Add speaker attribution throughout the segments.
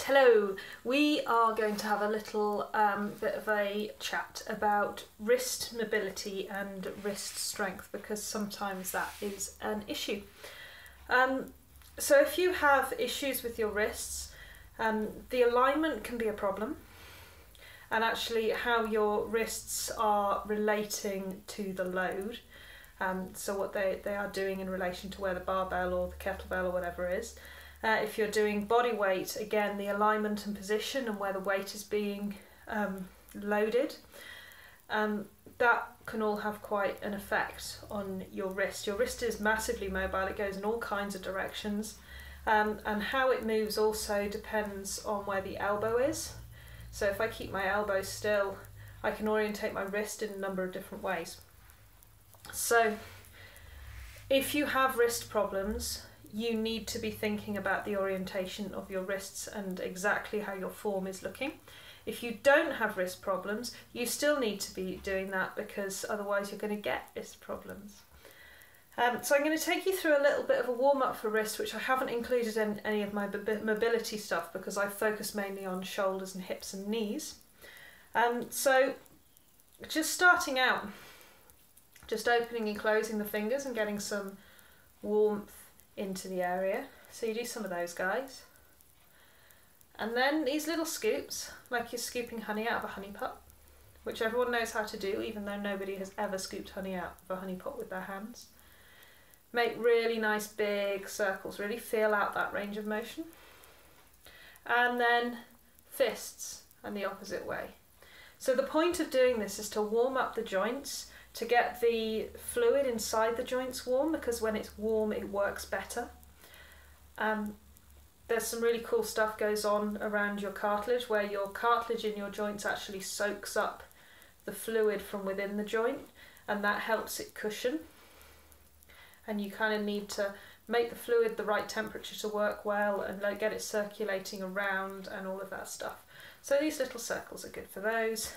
Speaker 1: hello. We are going to have a little bit of a chat about wrist mobility and wrist strength, because sometimes that is an issue. So if you have issues with your wrists, the alignment can be a problem, and actually how your wrists are relating to the load, so what they are doing in relation to where the barbell or the kettlebell or whatever is. If you're doing body weight, again, the alignment and position and where the weight is being loaded, that can all have quite an effect on your wrist. Your wrist is massively mobile, it goes in all kinds of directions, and how it moves also depends on where the elbow is. So if I keep my elbow still, I can orientate my wrist in a number of different ways. So if you have wrist problems, you need to be thinking about the orientation of your wrists and exactly how your form is looking. If you don't have wrist problems, you still need to be doing that, because otherwise you're going to get wrist problems. So I'm going to take you through a little bit of a warm-up for wrist, which I haven't included in any of my mobility stuff because I focus mainly on shoulders and hips and knees. So just starting out, just opening and closing the fingers and getting some warmth into the area. So you do some of those guys. And then these little scoops, like you're scooping honey out of a honey pot, which everyone knows how to do, even though nobody has ever scooped honey out of a honey pot with their hands. Make really nice big circles, really feel out that range of motion. And then fists, and the opposite way. So the point of doing this is to warm up the joints, to get the fluid inside the joints warm, because when it's warm it works better. There's some really cool stuff goes on around your cartilage, where your cartilage in your joints actually soaks up the fluid from within the joint, and that helps it cushion. And you kind of need to make the fluid the right temperature to work well and get it circulating around and all of that stuff. So these little circles are good for those.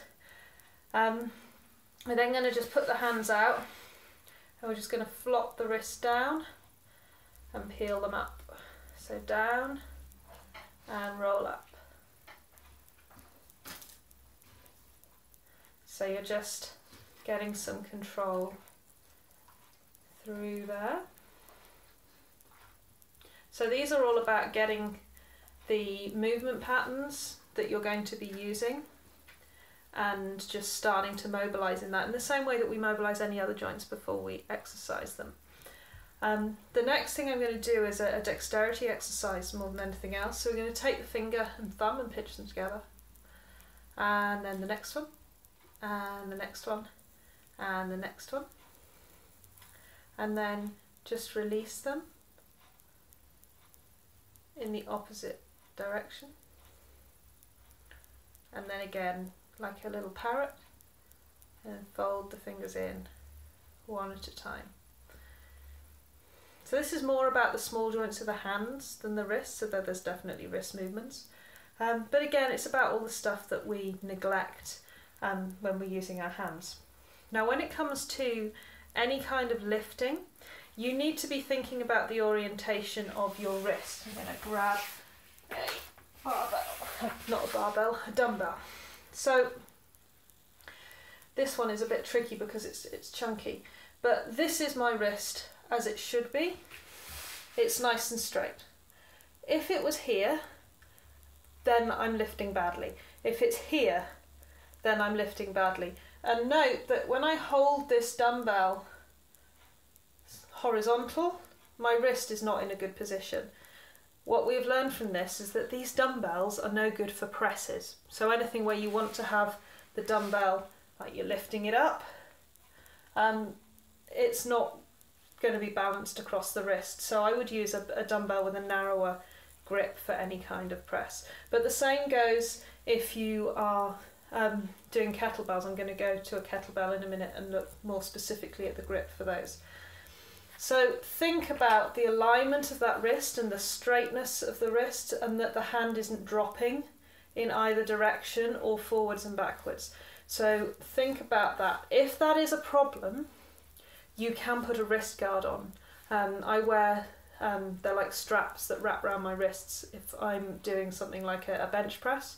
Speaker 1: We're then going to just put the hands out, and we're just going to flop the wrist down and peel them up. So down and roll up. So you're just getting some control through there. So these are all about getting the movement patterns that you're going to be using and just starting to mobilise in that, in the same way that we mobilise any other joints before we exercise them. The next thing I'm going to do is a dexterity exercise more than anything else. So we're going to take the finger and thumb and pinch them together. And then the next one, and the next one, and the next one. And then just release them in the opposite direction. And then again, like a little parrot, and fold the fingers in one at a time. So this is more about the small joints of the hands than the wrists, so that there's definitely wrist movements. But again, it's about all the stuff that we neglect when we're using our hands. Now when it comes to any kind of lifting, you need to be thinking about the orientation of your wrist. I'm going to grab a barbell, not a barbell, a dumbbell. So this one is a bit tricky because it's chunky, but this is my wrist as it should be. It's nice and straight. If it was here, then I'm lifting badly. If it's here, then I'm lifting badly. And note that when I hold this dumbbell horizontal, my wrist is not in a good position. What we've learned from this is that these dumbbells are no good for presses. So anything where you want to have the dumbbell, like you're lifting it up, it's not going to be balanced across the wrist. So I would use a dumbbell with a narrower grip for any kind of press. But the same goes if you are doing kettlebells. I'm going to go to a kettlebell in a minute and look more specifically at the grip for those. So think about the alignment of that wrist and the straightness of the wrist, and that the hand isn't dropping in either direction or forwards and backwards. So think about that. If that is a problem, you can put a wrist guard on. I wear They're like straps that wrap around my wrists if I'm doing something like a bench press,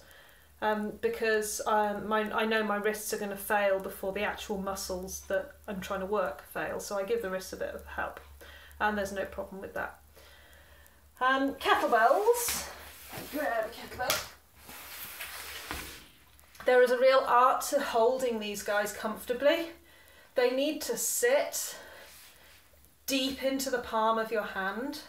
Speaker 1: because I know my wrists are going to fail before the actual muscles that I'm trying to work fail, so I give the wrists a bit of help, and there's no problem with that. Kettlebells. Grab a kettlebell. There is a real art to holding these guys comfortably. They need to sit deep into the palm of your hand,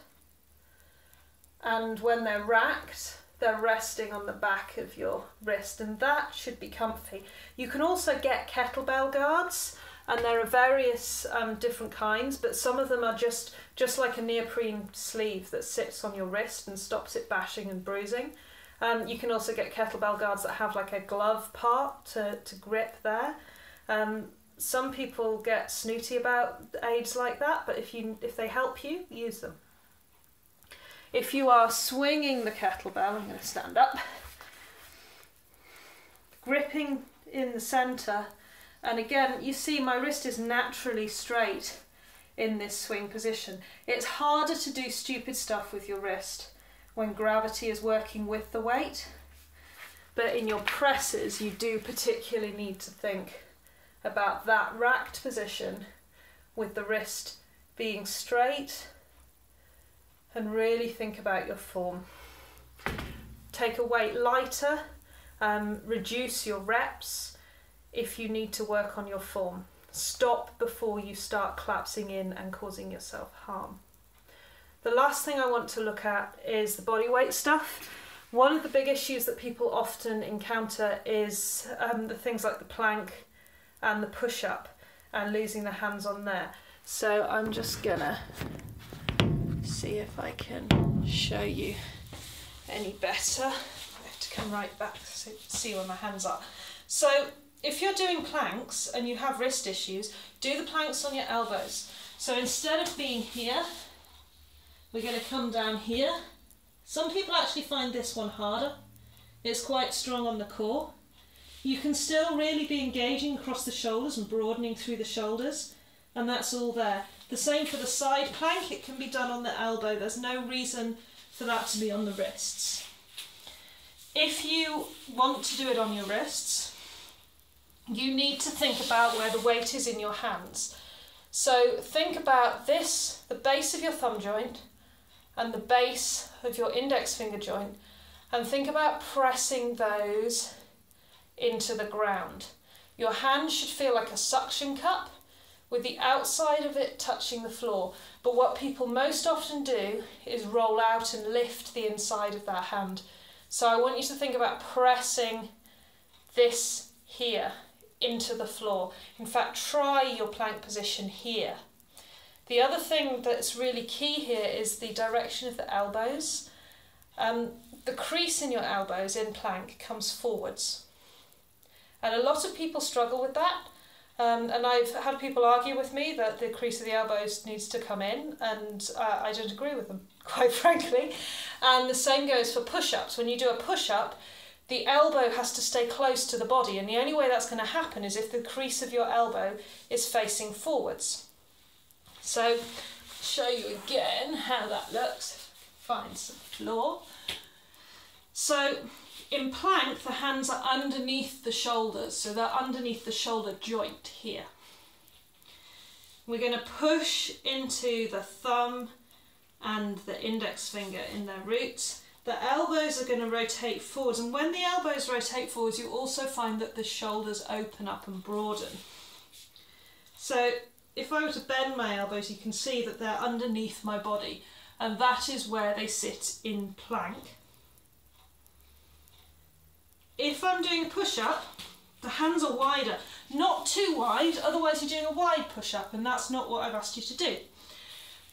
Speaker 1: and when they're racked, they're resting on the back of your wrist, and that should be comfy. You can also get kettlebell guards, and there are various different kinds, but some of them are just like a neoprene sleeve that sits on your wrist and stops it bashing and bruising. You can also get kettlebell guards that have like a glove part to grip there. Some people get snooty about aids like that, but if they help you, use them. If you are swinging the kettlebell, I'm going to stand up, gripping in the centre, and again, you see my wrist is naturally straight in this swing position. It's harder to do stupid stuff with your wrist when gravity is working with the weight, but in your presses, you do particularly need to think about that racked position with the wrist being straight, and really think about your form. Take a weight lighter, reduce your reps if you need to work on your form. Stop before you start collapsing in and causing yourself harm. The last thing I want to look at is the body weight stuff. One of the big issues that people often encounter is the things like the plank and the push-up and losing the hands on there. So I'm just gonna see if I can show you any better. I have to come right back to see where my hands are. So if you're doing planks and you have wrist issues, do the planks on your elbows. So instead of being here, we're going to come down here. Some people actually find this one harder. It's quite strong on the core. You can still really be engaging across the shoulders and broadening through the shoulders, and that's all there. The same for the side plank, it can be done on the elbow. There's no reason for that to be on the wrists. If you want to do it on your wrists, you need to think about where the weight is in your hands. So think about this, the base of your thumb joint and the base of your index finger joint, and think about pressing those into the ground. Your hand should feel like a suction cup with the outside of it touching the floor. But what people most often do is roll out and lift the inside of that hand. So I want you to think about pressing this here into the floor. In fact, try your plank position here. The other thing that's really key here is the direction of the elbows. The crease in your elbows in plank comes forwards. And a lot of people struggle with that. And I've had people argue with me that the crease of the elbows needs to come in, and I don't agree with them, quite frankly. And the same goes for push-ups. When you do a push-up, the elbow has to stay close to the body, and the only way that's going to happen is if the crease of your elbow is facing forwards. So, show you again how that looks. Find some floor. So, in plank, the hands are underneath the shoulders, so they're underneath the shoulder joint here. We're going to push into the thumb and the index finger in their roots. The elbows are going to rotate forwards, and when the elbows rotate forwards, you also find that the shoulders open up and broaden. So if I were to bend my elbows, you can see that they're underneath my body, and that is where they sit in plank. If I'm doing a push-up, the hands are wider. Not too wide, otherwise you're doing a wide push-up, and that's not what I've asked you to do.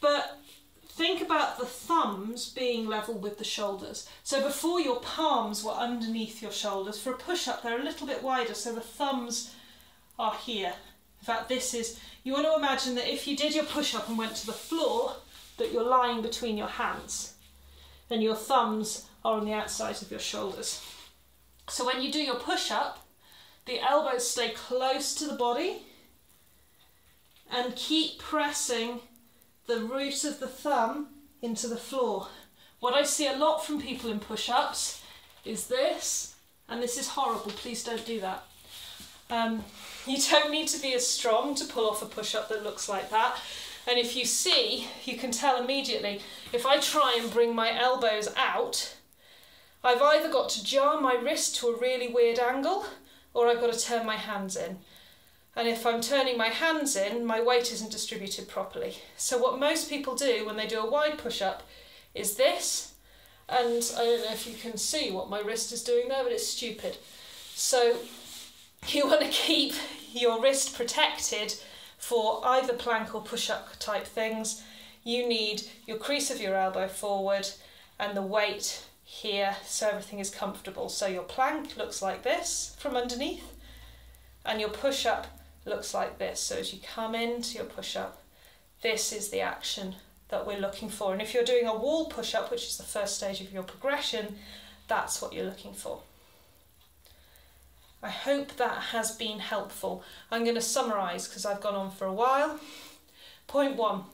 Speaker 1: But think about the thumbs being level with the shoulders. So before, your palms were underneath your shoulders. For a push-up, they're a little bit wider, so the thumbs are here. In fact, you want to imagine that if you did your push-up and went to the floor, that you're lying between your hands, and your thumbs are on the outside of your shoulders. So when you do your push-up, the elbows stay close to the body, and keep pressing the root of the thumb into the floor. What I see a lot from people in push-ups is this, and this is horrible, please don't do that. You don't need to be as strong to pull off a push-up that looks like that. And if you see, you can tell immediately, if I try and bring my elbows out, I've either got to jar my wrist to a really weird angle, or I've got to turn my hands in. And if I'm turning my hands in, my weight isn't distributed properly. So what most people do when they do a wide push-up is this, and I don't know if you can see what my wrist is doing there, but it's stupid. So you want to keep your wrist protected for either plank or push-up type things. You need your crease of your elbow forward and the weight here so everything is comfortable. So your plank looks like this from underneath and your push-up looks like this. So as you come into your push-up, this is the action that we're looking for. And if you're doing a wall push-up, which is the first stage of your progression, that's what you're looking for. I hope that has been helpful. I'm going to summarise because I've gone on for a while. Point 1,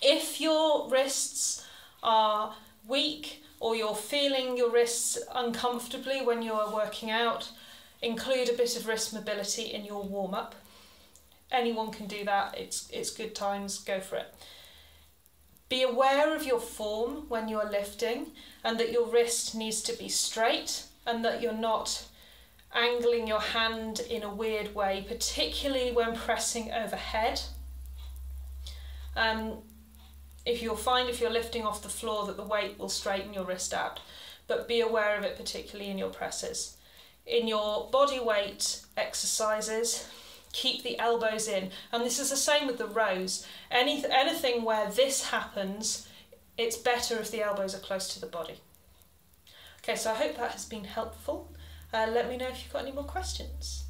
Speaker 1: if your wrists are weak or you're feeling your wrists uncomfortably when you're working out, include a bit of wrist mobility in your warm-up. Anyone can do that, it's good times, go for it. Be aware of your form when you're lifting and that your wrist needs to be straight and that you're not angling your hand in a weird way, particularly when pressing overhead. If you're lifting off the floor that the weight will straighten your wrist out, but be aware of it particularly in your presses. In your body weight exercises, keep the elbows in, and this is the same with the rows. Anything where this happens, it's better if the elbows are close to the body. Okay, so I hope that has been helpful. Let me know if you've got any more questions.